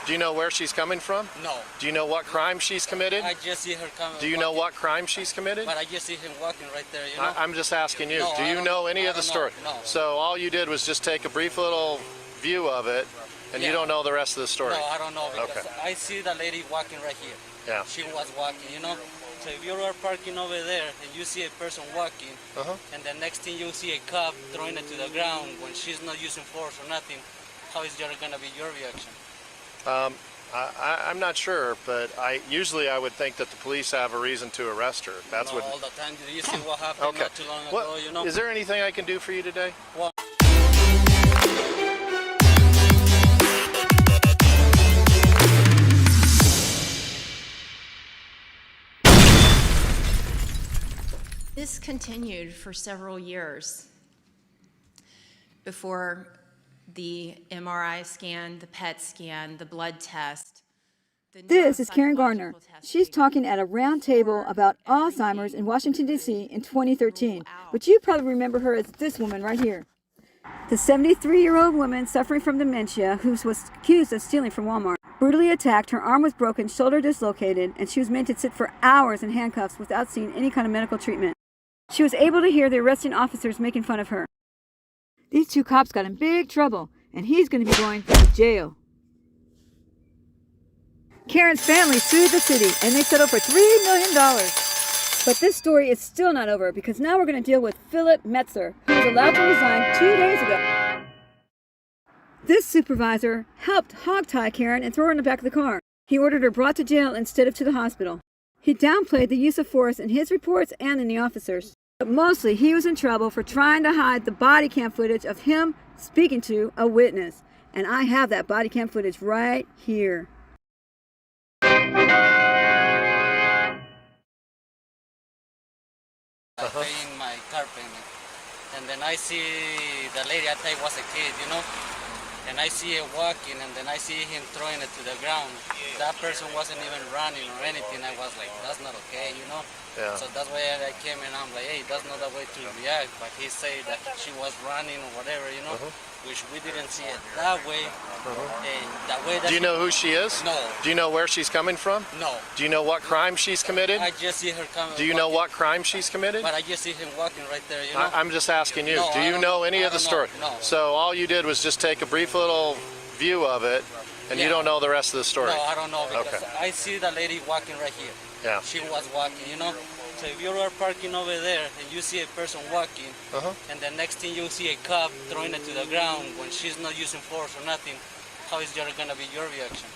Do you know where she's coming from? No. Do you know what crime she's committed? I just see her coming. Do you know what crime she's committed? But I just see him walking right there, you know? I'm just asking you. No, Do you know any of the story? No. So all you did was just take a brief little view of it, and you don't know the rest of the story? No, I don't know, because Okay. I see the lady walking right here. Yeah. She was walking, you know? So if you are parking over there and you see a person walking, and the next thing you see a cop throwing it to the ground when she's not using force or nothing, how is there going to be your reaction? I'm not sure, but usually I would think that the police have a reason to arrest her. That's all the time. You see what happened not too long ago, you know? Is there anything I can do for you today? Well, this continued for several years before the MRI scan, the PET scan, the blood test. This is Karen Gardner. She's talking at a round table about Alzheimer's in Washington, D.C. in 2013. But you probably remember her as this woman right here. The 73-year-old woman suffering from dementia who was accused of stealing from Walmart. Brutally attacked, her arm was broken, shoulder dislocated, and she was made to sit for hours in handcuffs without seeing any kind of medical treatment. She was able to hear the arresting officers making fun of her. These two cops got in big trouble, and he's going to be going to jail. Karen's family sued the city, and they settled for $3 million. But this story is still not over, because now we're going to deal with Philip Metlzer, who was allowed to resign 2 days ago. This supervisor helped hogtie Karen and throw her in the back of the car. He ordered her brought to jail instead of to the hospital. He downplayed the use of force in his reports and in the officers. But mostly, he was in trouble for trying to hide the body cam footage of him speaking to a witness. And I have that body cam footage right here. Paying my car payment. And then I see the lady, I thought was a kid, you know? And I see her walking, and then I see him throwing it to the ground. That person wasn't even running or anything. I was like, that's not okay, you know? Yeah. So that's why I came and I'm like, hey, that's not the way to react. But he said that she was running or whatever, you know? Which we didn't see it that way. And that way that Do you know who she is? No. Do you know where she's coming from? No. Do you know what crime she's committed? I just see her coming. Do you know what crime she's committed? But I just see him walking right there, you know? I'm just asking you. No, do you know any of the story? No. So all you did was just take a brief little view of it, and you don't know the rest of the story? No, I don't know, because I see the lady walking right here. Yeah. She was walking, you know? So if you are parking over there and you see a person walking, and the next thing you see a cop throwing it to the ground when she's not using force or nothing, how is there going to be your reaction?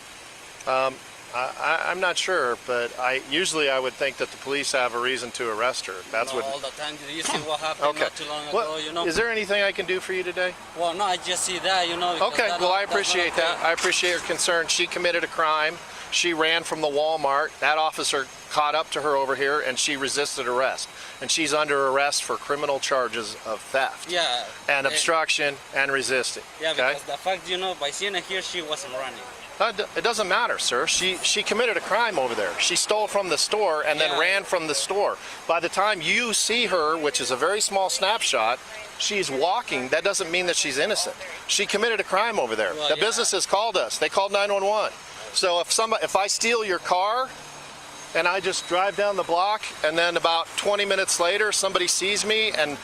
I'm not sure, but usually I would think that the police have a reason to arrest her. That's what. All the time. You see what happened not too long ago, you know? Is there anything I can do for you today? Well, no, I just see that, you know. Okay, well, I appreciate that. I appreciate your concern. She committed a crime. She ran from the Walmart. That officer caught up to her over here, and she resisted arrest. And she's under arrest for criminal charges of theft. Yeah. And obstruction and resisting. Yeah, because the fact, you know, by seeing her here, she wasn't running. It doesn't matter, sir. She committed a crime over there. She stole from the store and then ran from the store. By the time you see her, which is a very small snapshot, she's walking. That doesn't mean that she's innocent. She committed a crime over there. Well, the business has called us. They called 911. So if I steal your car and I just drive down the block, and then about 20 minutes later somebody sees me, and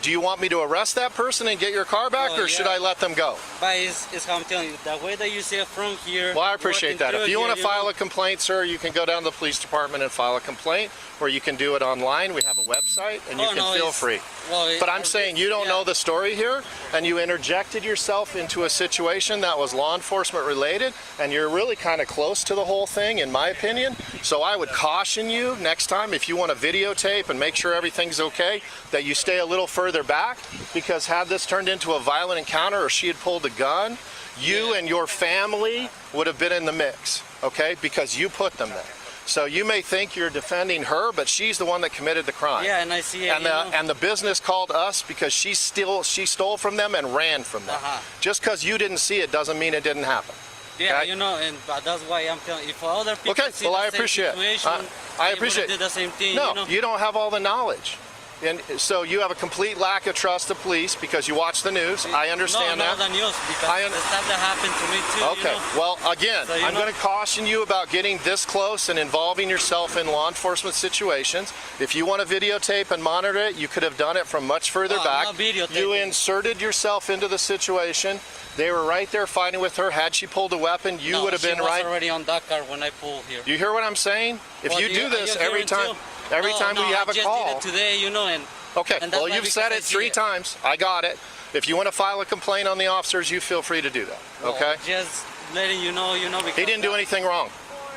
do you want me to arrest that person and get your car back, or should I let them go? But it's how I'm telling you, the way that you see it from here. Well, I appreciate that. If you want to file a complaint, sir, you can go down to the police department and file a complaint, or you can do it online. We have a website, and you can feel free. Well, but I'm saying you don't know the story here, and you interjected yourself into a situation that was law enforcement related, and you're really kind of close to the whole thing, in my opinion. So I would caution you next time, if you want to videotape and make sure everything's okay, that you stay a little further back, because had this turned into a violent encounter or she had pulled a gun, you and your family would have been in the mix, okay? Because you put them there. So you may think you're defending her, but she's the one that committed the crime. Yeah, and I see it. And the business called us because she stole from them and ran from them. Just because you didn't see it doesn't mean it didn't happen. Yeah, okay? you know, but that's why I'm telling you. If other people see well, the I appreciate same situation, I appreciate did the same thing. No, you know? you don't have all the knowledge. And so you have a complete lack of trust of police because you watch the news. I understand that. No, the news, because the stuff that happened to me too. Okay, You know? well, again, So, I'm going to caution you about getting this close and involving yourself in law enforcement situations. If you want to videotape and monitor it, you could have done it from much further back. I'm not videotaping. You inserted yourself into the situation. They were right there fighting with her. Had she pulled a weapon, you would have been right. She was already on that car when I pulled here. You hear what I'm saying? If Well, you do this are you every hearing time, too? every time we have I a just call. did it today, you know, and Okay, and that's well, why, you've said because I it see 3 it. times. I got it. If you want to file a complaint on the officers, you feel free to do that. Okay? Just letting you know, because He didn't do anything wrong.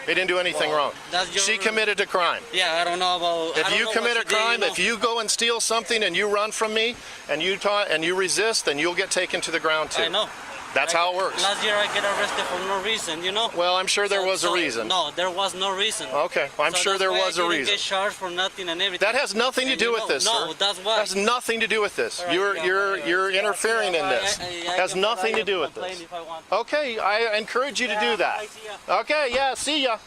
He didn't do anything wrong. that's your- She committed a crime. Yeah, I don't know about. I If don't you know commit a what you did, crime, you know. if you go and steal something and you run from me and you resist, then you'll get taken to the ground too. I know. That's how it works. Last year I get arrested for no reason, you know. Well, I'm sure there was a So- reason. No, there was no reason. Okay, well, I'm So sure that's there why was I a didn't reason. get charged for nothing and everything. That has nothing to And do you with know- this, no, sir. that's why. Has nothing to do with this. All right, You're yeah, interfering in this. Has nothing to do with this. If I want. Okay, I encourage you to do that. I see ya. Okay, yeah, see ya.